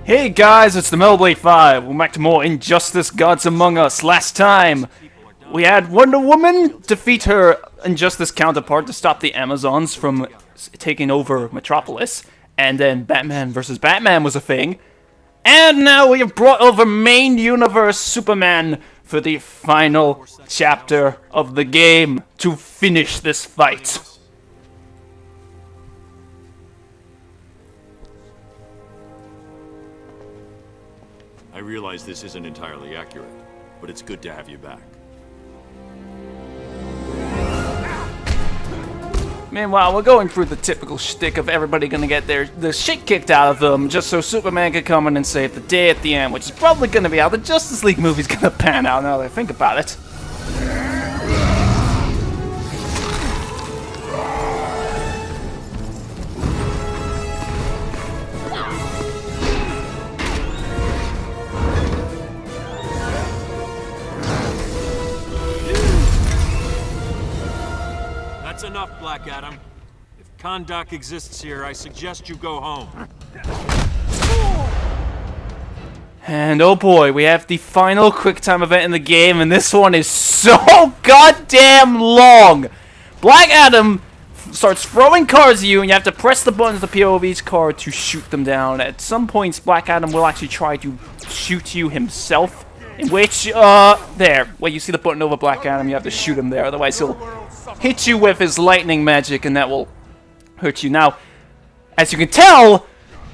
Hey guys, it's the Metalblade 5. We're back to more Injustice Gods Among Us. Last time, we had Wonder Woman defeat her Injustice counterpart to stop the Amazons from taking over Metropolis. And then Batman versus Batman was a thing. And now we have brought over main universe Superman for the final chapter of the game to finish this fight. I realize this isn't entirely accurate, but it's good to have you back. Meanwhile, we're going through the typical shtick of everybody gonna get the shit kicked out of them just so Superman can come in and save the day at the end, which is probably gonna be how the Justice League movie's gonna pan out now that I think about it. That's enough, Black Adam. If Kahndaq exists here, I suggest you go home. And oh boy, we have the final QuickTime event in the game, and this one is so goddamn long! Black Adam starts throwing cars at you, and you have to press the buttons of the PO of each car to shoot them down. At some points, Black Adam will actually try to shoot you himself, in which, there, where you see the button over Black Adam, you have to shoot him there, otherwise he'll hit you with his lightning magic, and that will hurt you. Now, as you can tell,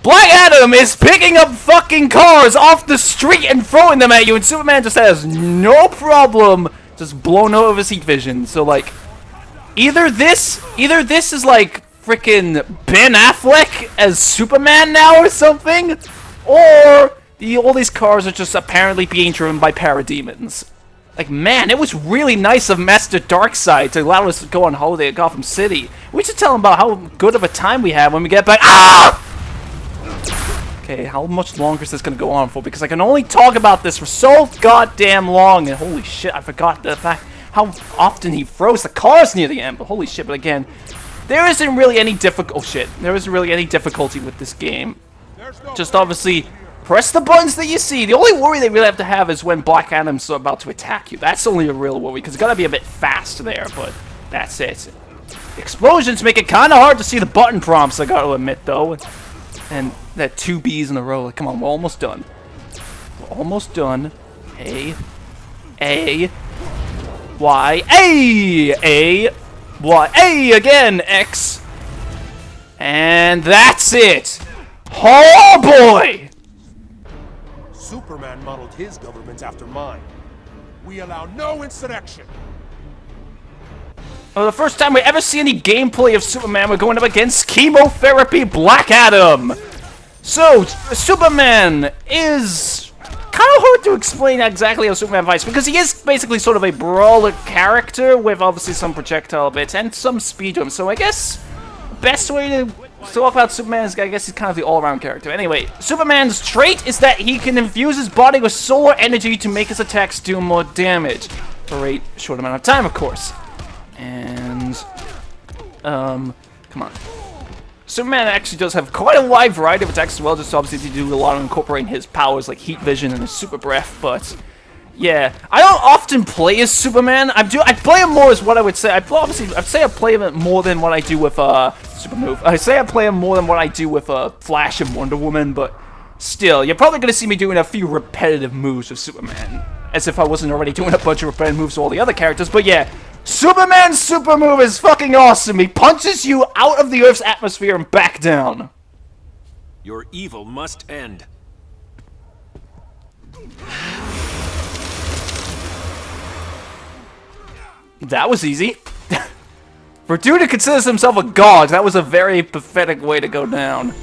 Black Adam is picking up fucking cars off the street and throwing them at you, and Superman just has no problem just blowing over his heat vision. So, like, either this is like freaking Ben Affleck as Superman now or something, or all these cars are just apparently being driven by parademons. Like, man, it was really nice of Master Darkseid to allow us to go on holiday at Gotham City. We should tell him about how good of a time we have when we get back. Ah! Okay, how much longer is this gonna go on for? Because I can only talk about this for so goddamn long, and holy shit, I forgot the fact how often he throws the cars near the end. But holy shit, but again, there isn't really any difficulty with this game. Just obviously press the buttons that you see. The only worry they really have to have is when Black Adam's about to attack you. That's only a real worry, because it's gotta be a bit fast there, but that's it. Explosions make it kinda hard to see the button prompts, I gotta admit, though. And that 2 B's in a row. Like, come on, we're almost done. We're almost done. A, Y, A, Y, A again, X. And that's it. Oh boy! Superman modeled his government after mine. We allow no insurrection. For the first time we ever see any gameplay of Superman, we're going up against Chemotherapy Black Adam. So, Superman is kind of hard to explain exactly how Superman fights, because he is basically sort of a brawler character with obviously some projectile bits and some speed to him. So I guess the best way to talk about Superman is, I guess, he's kind of the all-around character. Anyway, Superman's trait is that he can infuse his body with solar energy to make his attacks do more damage for a short amount of time, of course. And, come on. Superman actually does have quite a wide variety of attacks as well, just obviously to do a lot of incorporating his powers like heat vision and his super breath, but yeah. I don't often play as Superman. I play him more as what I would say. I'd say I play him more than what I do with, Super Move. I say I play him more than what I do with, Flash and Wonder Woman, but still, you're probably gonna see me doing a few repetitive moves with Superman. As if I wasn't already doing a bunch of repetitive moves with all the other characters, but yeah. Superman's super move is fucking awesome. He punches you out of the Earth's atmosphere and back down. Your evil must end. That was easy. For a dude who considers himself a god, that was a very pathetic way to go down.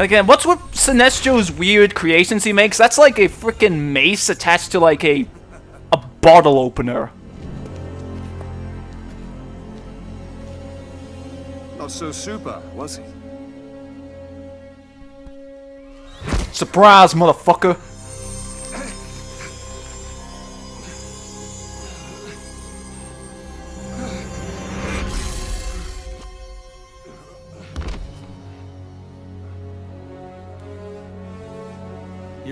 Again, what's with Sinestro's weird creations he makes? That's like a freaking mace attached to like a bottle opener. Not so super, was he? Surprise, motherfucker.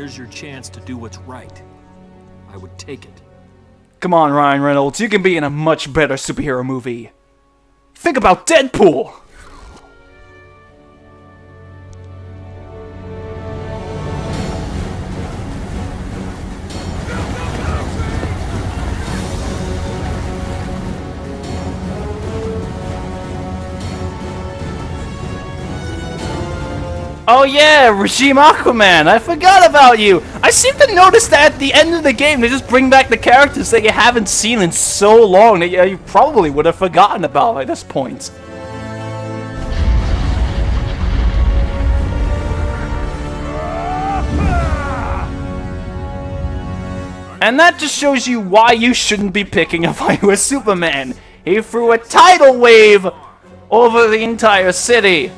here's your chance to do what's right. I would take it. Come on, Ryan Reynolds, you can be in a much better superhero movie. Think about Deadpool! Oh yeah, Regime Aquaman, I forgot about you! I seem to notice that at the end of the game they just bring back the characters that you haven't seen in so long that you probably would have forgotten about at this point. And that just shows you why you shouldn't be picking a fight with Superman. He threw a tidal wave over the entire city.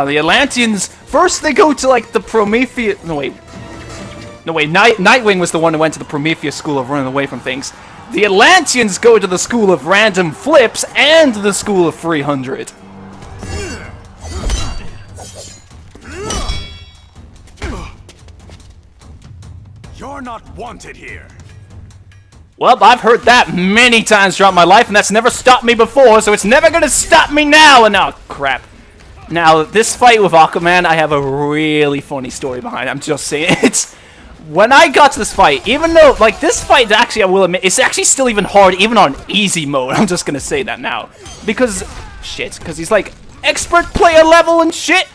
The Atlanteans, first they go to, like, the Prometheus... No, wait, Nightwing was the one who went to the Prometheus school of running away from things. The Atlanteans go to the school of random flips and the school of 300. You're not wanted here. Well, I've heard that many times throughout my life, and that's never stopped me before, so it's never gonna stop me now! And oh, crap. Now, this fight with Aquaman, I have a really funny story behind it. I'm just saying. It's... When I got to this fight, even though, like, this fight, actually, I will admit, it's actually still even hard, even on easy mode. I'm just gonna say that now. Because... Shit. Because he's, like, expert player level and shit.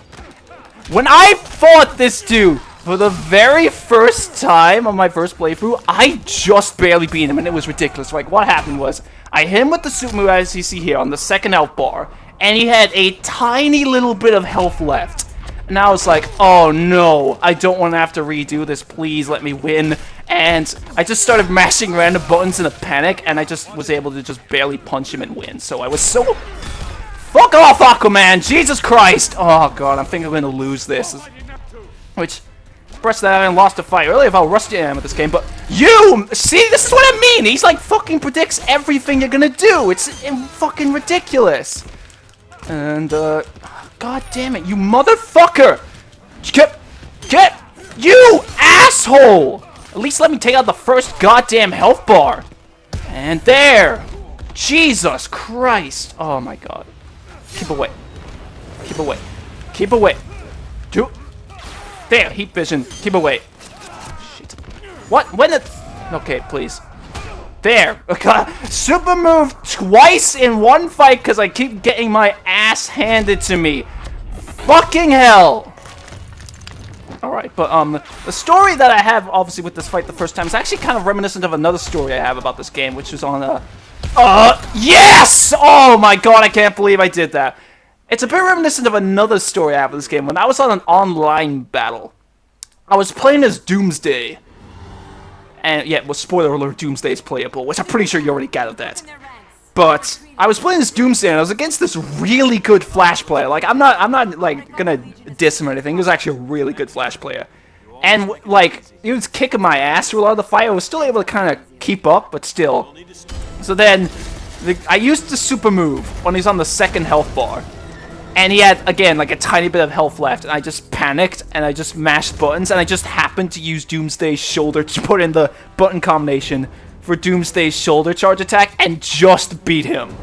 When I fought this dude for the very first time on my first playthrough, I just barely beat him, and it was ridiculous. Like, what happened was, I hit him with the super move, as you see here, on the second health bar, and he had a tiny little bit of health left. And I was like, oh no, I don't want to have to redo this, please let me win. And I just started mashing random buttons in a panic, and I just was able to just barely punch him and win. So I was so... Fuck off, Aquaman! Jesus Christ! Oh god, I think I'm gonna lose this. Which... Press that and lost a fight. Really, if how rusty I am at this game, but you see, this is what I mean. He's like fucking predicts everything you're gonna do. It's fucking ridiculous. And god damn it, you motherfucker! Get you asshole! At least let me take out the first goddamn health bar. And there. Jesus Christ! Oh my god. Keep away. Keep away. Keep away. There, heat vision. Keep away. Shit. What? When it... Okay, please. There. Okay. Super move twice in one fight because I keep getting my ass handed to me. Fucking hell. Alright, but the story that I have, obviously, with this fight the first time is actually kind of reminiscent of another story I have about this game, which is on, yes! Oh my god, I can't believe I did that. It's a bit reminiscent of another story I have of this game. When I was on an online battle, I was playing as Doomsday. And, yeah, well, spoiler alert, Doomsday is playable, which I'm pretty sure you already gathered that. But, I was playing as Doomsday, and I was against this really good Flash player. Like, I'm not, like, gonna diss him or anything. He was actually a really good Flash player. And, like, he was kicking my ass through a lot of the fight. I was still able to kind of keep up, but still. So then, I used the super move when he's on the second health bar. And he had, again, like a tiny bit of health left, and I just panicked, and I just mashed buttons, and I just happened to use Doomsday's shoulder to put in the button combination for Doomsday's shoulder charge attack, and just beat him.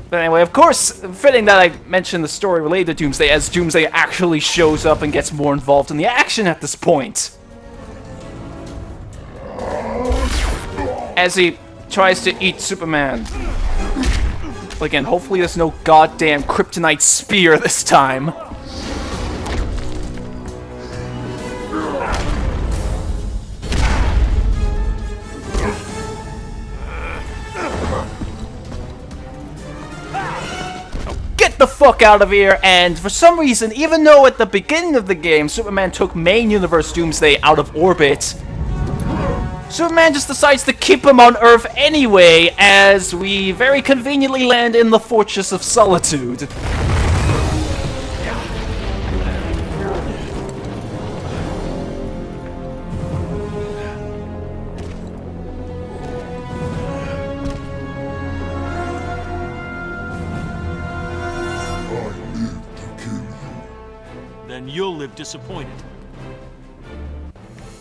But anyway, of course, fitting that I mentioned the story related to Doomsday, as Doomsday actually shows up and gets more involved in the action at this point. As he tries to eat Superman. Again, hopefully there's no goddamn kryptonite spear this time. Get the fuck out of here! And for some reason, even though at the beginning of the game, Superman took main universe Doomsday out of orbit, Superman just decides to keep him on Earth anyway, as we very conveniently land in the Fortress of Solitude. and you'll live disappointed.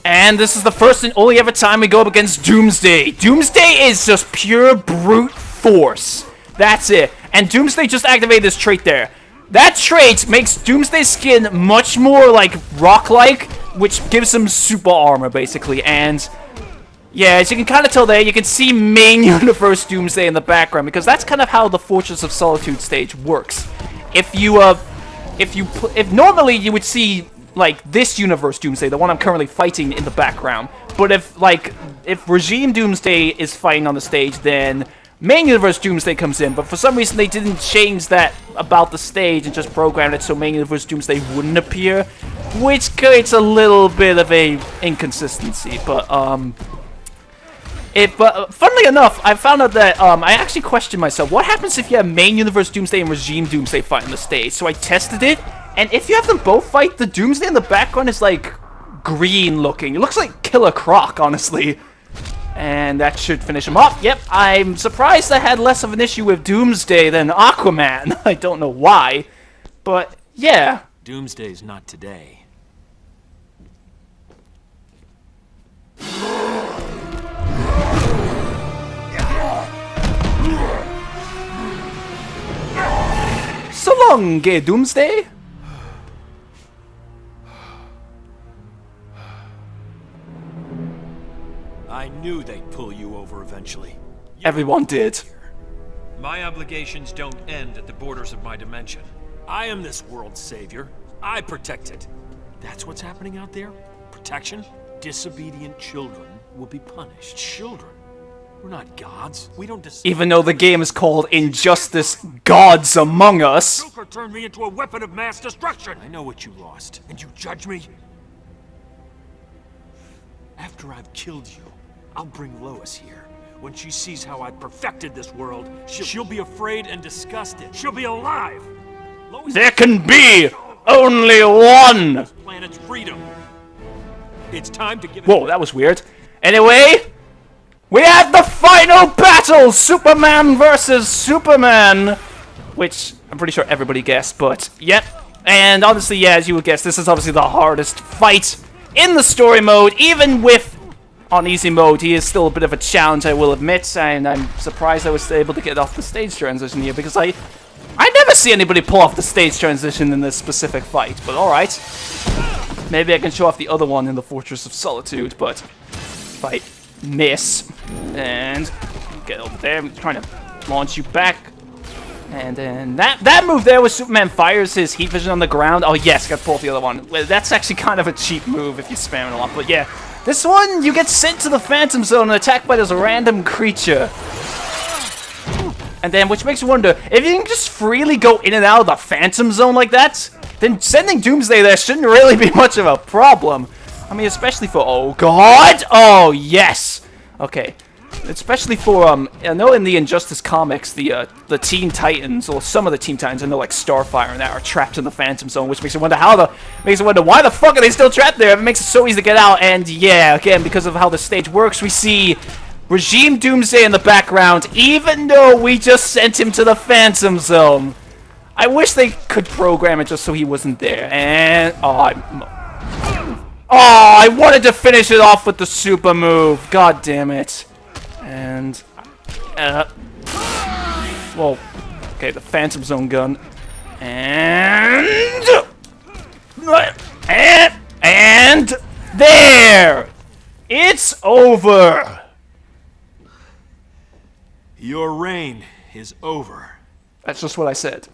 And this is the first and only ever time we go up against Doomsday. Doomsday is just pure brute force. That's it. And Doomsday just activated this trait there. That trait makes Doomsday's skin much more like rock-like, which gives him super armor basically. And yeah, as you can kind of tell there, you can see main universe Doomsday in the background because that's kind of how the Fortress of Solitude stage works. If normally you would see like this universe Doomsday, the one I'm currently fighting in the background, but if Regime Doomsday is fighting on the stage, then main universe Doomsday comes in. But for some reason they didn't change that about the stage and just programmed it so main universe Doomsday wouldn't appear, which creates a little bit of a inconsistency. But funnily enough, I found out that I actually questioned myself, what happens if you have main universe Doomsday and Regime Doomsday fight on the stage? So I tested it, and if you have them both fight, the Doomsday in the background is like green looking. It looks like Killer Croc, honestly. And that should finish him off. Yep, I'm surprised I had less of an issue with Doomsday than Aquaman. I don't know why, but yeah. Doomsday's not today. So long, gay Doomsday. I knew they'd pull you over eventually. Everyone did. My obligations don't end at the borders of my dimension. I am this world's savior. I protect it. That's what's happening out there? Protection? Disobedient children will be punished. Children? We're not gods. We don't decide. Even though the game is called Injustice Gods Among Us. Joker turned me into a weapon of mass destruction. I know what you lost, and you judge me? After I've killed you, I'll bring Lois here. When she sees how I perfected this world, she'll be afraid and disgusted. She'll be alive. Lois, There can be only one. this planet's freedom. It's time to give it. Whoa, that was weird. Anyway, we have the final battle, Superman versus Superman, which I'm pretty sure everybody guessed, but yep. And honestly, yeah, as you would guess, this is obviously the hardest fight in the story mode. Even with on easy mode, he is still a bit of a challenge, I will admit, and I'm surprised I was able to get off the stage transition here, because I never see anybody pull off the stage transition in this specific fight, but alright. Maybe I can show off the other one in the Fortress of Solitude, but if I miss, and get over there, I'm trying to launch you back. And then that move there where Superman fires his heat vision on the ground. Oh yes, got to pull off the other one. Well, that's actually kind of a cheap move if you spam it a lot. But yeah, this one, you get sent to the Phantom Zone and attacked by this random creature. And then, which makes you wonder, if you can just freely go in and out of the Phantom Zone like that, then sending Doomsday there shouldn't really be much of a problem. I mean, especially for, oh god! Oh, yes! Okay. Especially for, I know in the Injustice comics, the Teen Titans, or some of the Teen Titans, I know like Starfire and that, are trapped in the Phantom Zone, which makes you wonder why the fuck are they still trapped there? It makes it so easy to get out, and yeah, again, because of how the stage works, we see Regime Doomsday in the background, even though we just sent him to the Phantom Zone. I wish they could program it just so he wasn't there, and, I wanted to finish it off with the super move, god damn it. And, well, okay, the Phantom Zone gun, and there! It's over! Your reign is over. That's just what I said.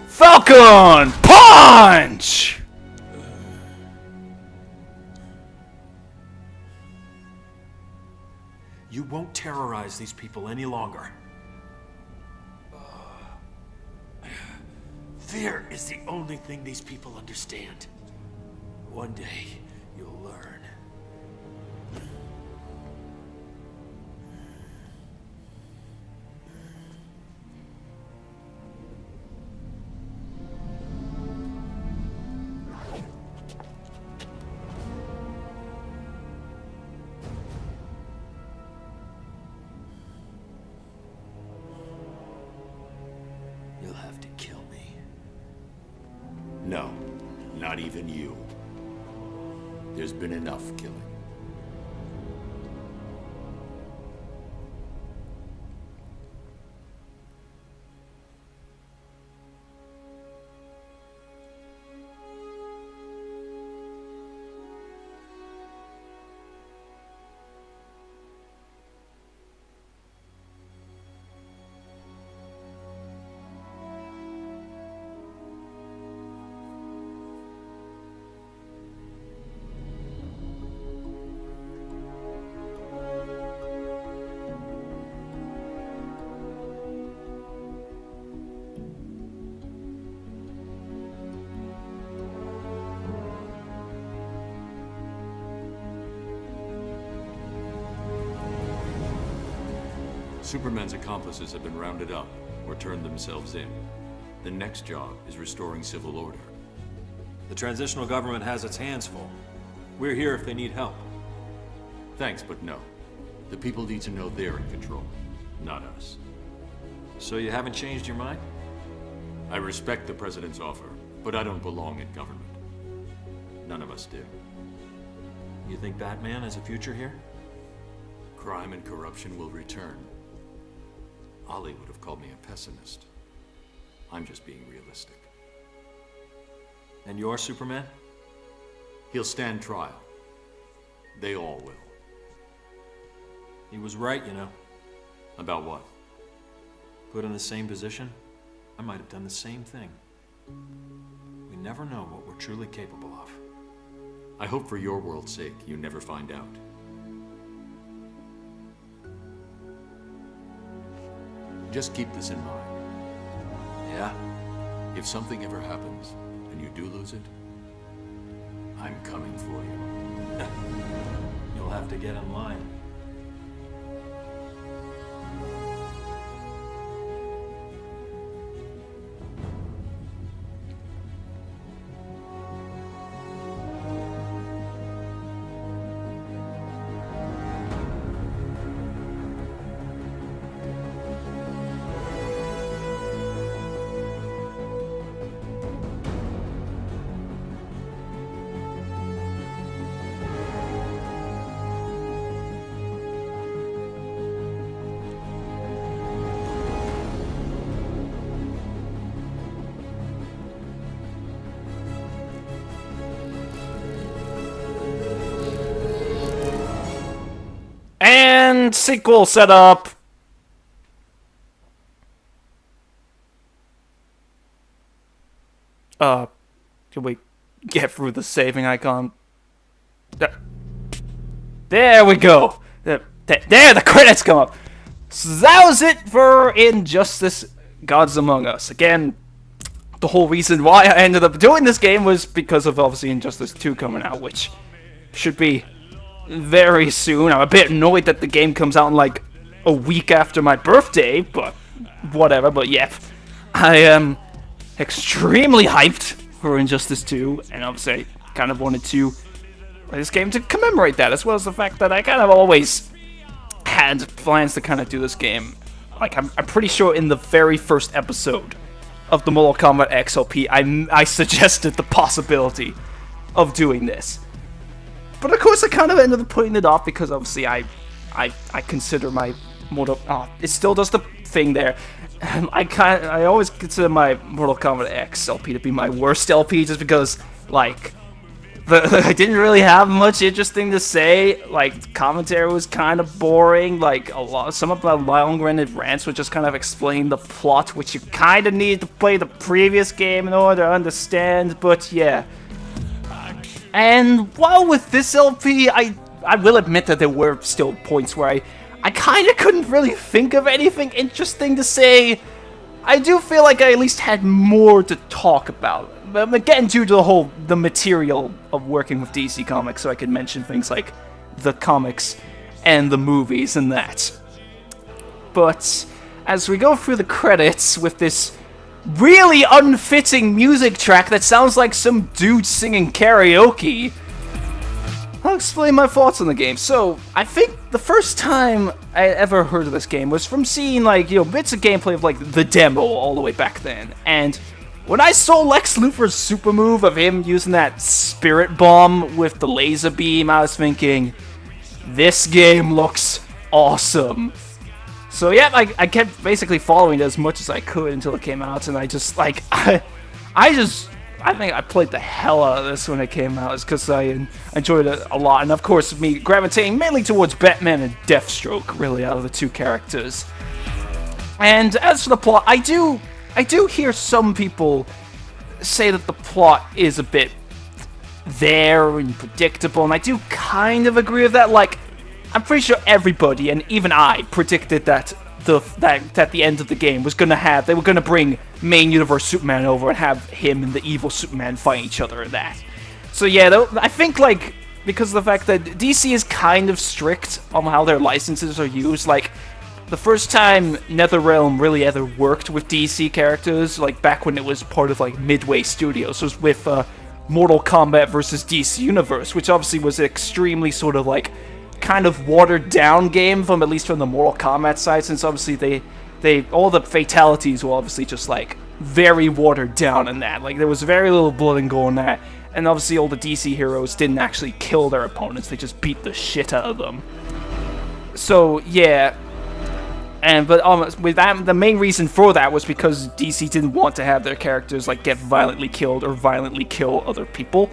Falcon Punch! You won't terrorize these people any longer. Fear is the only thing these people understand. One day, you'll learn. Not even you. There's been enough killing. Superman's accomplices have been rounded up, or turned themselves in. The next job is restoring civil order. The transitional government has its hands full. We're here if they need help. Thanks, but no. The people need to know they're in control, not us. So you haven't changed your mind? I respect the president's offer, but I don't belong in government. None of us do. You think Batman has a future here? Crime and corruption will return. Ollie would have called me a pessimist. I'm just being realistic. And you're Superman? He'll stand trial. They all will. He was right, you know. About what? Put in the same position, I might have done the same thing. We never know what we're truly capable of. I hope for your world's sake you never find out. Just keep this in mind. Yeah? If something ever happens, and you do lose it, I'm coming for you. You'll have to get in line. And sequel setup. Can we get through the saving icon? There we go. There, the credits come up. So that was it for Injustice Gods Among Us. Again, the whole reason why I ended up doing this game was because of obviously Injustice 2 coming out, which should be very soon. I'm a bit annoyed that the game comes out in like a week after my birthday, but whatever. But yeah, I am extremely hyped for Injustice 2, and obviously I kind of wanted to play this game to commemorate that, as well as the fact that I kind of always had plans to kind of do this game. Like, I'm pretty sure in the very first episode of the Mortal Kombat XLP, I suggested the possibility of doing this. But of course, I kind of ended up putting it off because obviously I consider my Mortal... Oh, it still does the thing there. I always consider my Mortal Kombat X LP to be my worst LP just because, like, I didn't really have much interesting to say. Like, the commentary was kind of boring. Like, some of my long-winded rants would just kind of explain the plot, which you kind of need to play the previous game in order to understand. But yeah. And while with this LP, I will admit that there were still points where I kind of couldn't really think of anything interesting to say. I do feel like I at least had more to talk about. But again, due to the material of working with DC Comics, so I could mention things like the comics and the movies and that. But as we go through the credits with this really unfitting music track that sounds like some dude singing karaoke, I'll explain my thoughts on the game. So, I think the first time I ever heard of this game was from seeing, like, bits of gameplay of, like, the demo all the way back then. And when I saw Lex Luthor's super move of him using that spirit bomb with the laser beam, I was thinking, this game looks awesome. So yeah, I kept basically following it as much as I could until it came out, and I just, like, I think I played the hell out of this when it came out. It's because I enjoyed it a lot, and of course me gravitating mainly towards Batman and Deathstroke, really, out of the two characters. And as for the plot, I do hear some people say that the plot is a bit there and predictable, and I do kind of agree with that. Like, I'm pretty sure everybody, and even I, predicted that the end of the game was they were gonna bring main universe Superman over and have him and the evil Superman fight each other in that. So yeah, I think, like, because of the fact that DC is kind of strict on how their licenses are used, like, the first time NetherRealm really ever worked with DC characters, like back when it was part of like Midway Studios, was with Mortal Kombat vs. DC Universe, which obviously was an extremely sort of like kind of watered down game from at least from the Mortal Kombat side, since obviously they all the fatalities were obviously just like very watered down in that. Like there was very little blood and gore in that, and obviously all the DC heroes didn't actually kill their opponents, they just beat the shit out of them. So yeah. But with that, the main reason for that was because DC didn't want to have their characters like get violently killed or violently kill other people.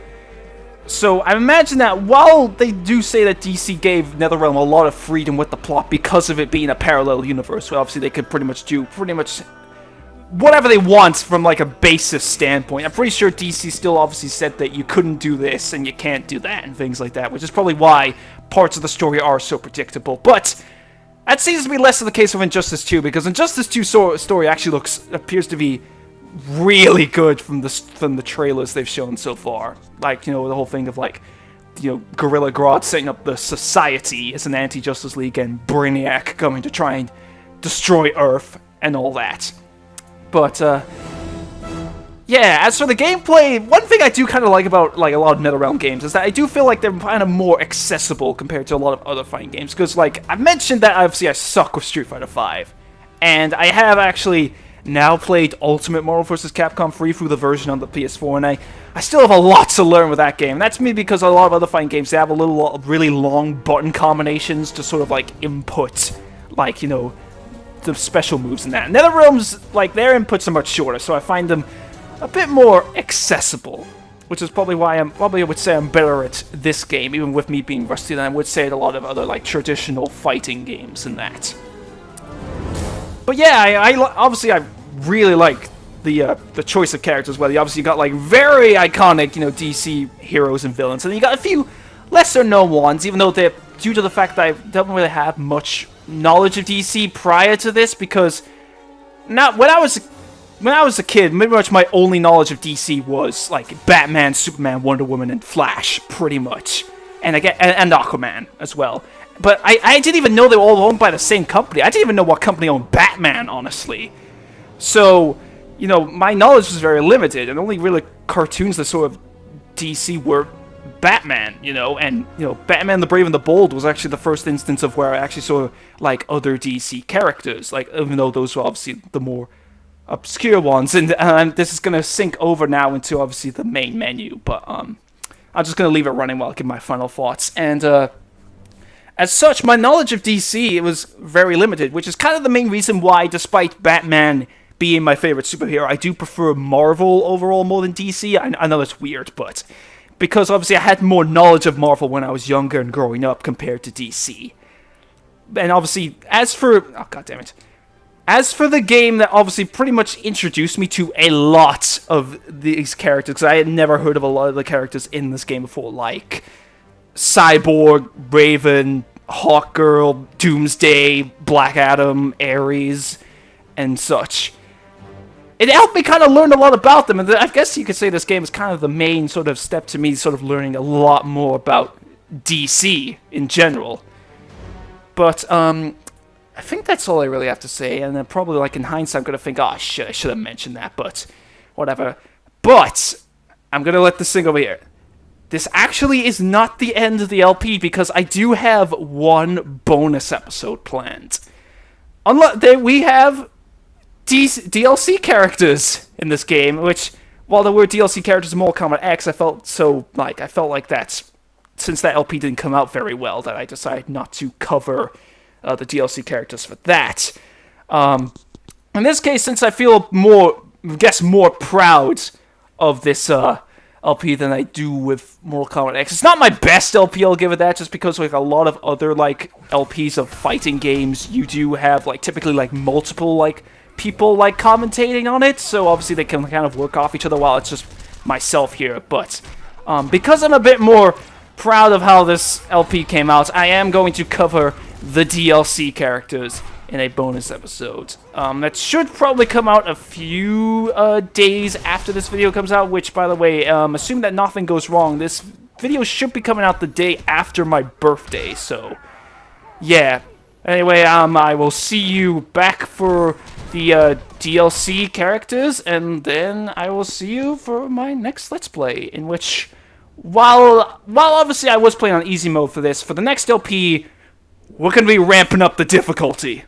So I imagine that while they do say that DC gave NetherRealm a lot of freedom with the plot because of it being a parallel universe, where obviously they could pretty much do whatever they want from like a basis standpoint. I'm pretty sure DC still obviously said that you couldn't do this and you can't do that and things like that, which is probably why parts of the story are so predictable. But that seems to be less of the case with Injustice 2, because Injustice 2 story actually appears to be really good from the trailers they've shown so far. Like, you know, the whole thing of like, you know, Gorilla Grodd setting up the Society as an anti-Justice League and Brainiac coming to try and destroy Earth and all that. But yeah, as for the gameplay, one thing I do kind of like about like a lot of NetherRealm games is that I do feel like they're kind of more accessible compared to a lot of other fighting games. Because like I mentioned that obviously I suck with Street Fighter V, and I have actually now played Ultimate Marvel vs. Capcom 3 through the version on the PS4, and I still have a lot to learn with that game. That's me because a lot of other fighting games, they have really long button combinations to sort of like input, like, you know, the special moves and that. NetherRealm's, like, their inputs are much shorter, so I find them a bit more accessible, which is probably why I would say I'm better at this game, even with me being rusty, than I would say at a lot of other like traditional fighting games and that. But yeah, I really like the choice of characters. Where you obviously got like very iconic, you know, DC heroes and villains, and then you got a few lesser known ones, even though they're due to the fact that I don't really have much knowledge of DC prior to this, because now when I was a kid, pretty much my only knowledge of DC was like Batman, Superman, Wonder Woman, and Flash, pretty much, and Aquaman as well. But I didn't even know they were all owned by the same company. I didn't even know what company owned Batman, honestly. So, you know, my knowledge was very limited, and the only really cartoons that sort of DC were Batman, you know, and, you know, Batman the Brave and the Bold was actually the first instance of where I actually saw like other DC characters, like, even though those were obviously the more obscure ones, and this is going to sync over now into obviously the main menu, but I'm just going to leave it running while I give my final thoughts. And as such, my knowledge of DC, it was very limited, which is kind of the main reason why, despite Batman being my favorite superhero, I do prefer Marvel overall more than DC. I know that's weird, but because obviously I had more knowledge of Marvel when I was younger and growing up compared to DC. And obviously, as for the game that obviously pretty much introduced me to a lot of these characters, because I had never heard of a lot of the characters in this game before, like Cyborg, Raven, Hawkgirl, Doomsday, Black Adam, Ares, and such. It helped me kind of learn a lot about them, and I guess you could say this game is kind of the main sort of step to me sort of learning a lot more about DC in general. But, I think that's all I really have to say, and then probably, like, in hindsight, I'm going to think, oh, shit, I should have mentioned that, but whatever. But I'm going to let this thing over here. This actually is not the end of the LP, because I do have one bonus episode planned. We have DLC characters in this game, which, while there were DLC characters in Mortal Kombat X, I felt like that, since that LP didn't come out very well, that I decided not to cover the DLC characters for that. In this case, since I feel more proud of this LP than I do with Mortal Kombat X. It's not my best LP, I'll give it that, just because like a lot of other like LPs of fighting games, you do have like typically like multiple like people like commentating on it, so obviously they can kind of work off each other while it's just myself here. But because I'm a bit more proud of how this LP came out, I am going to cover the DLC characters in a bonus episode. That should probably come out a few days after this video comes out, which, by the way, assume that nothing goes wrong, this video should be coming out the day after my birthday, so yeah. Anyway, I will see you back for the DLC characters, and then I will see you for my next Let's Play, in which, while obviously I was playing on easy mode for this, for the next LP, we're going to be ramping up the difficulty.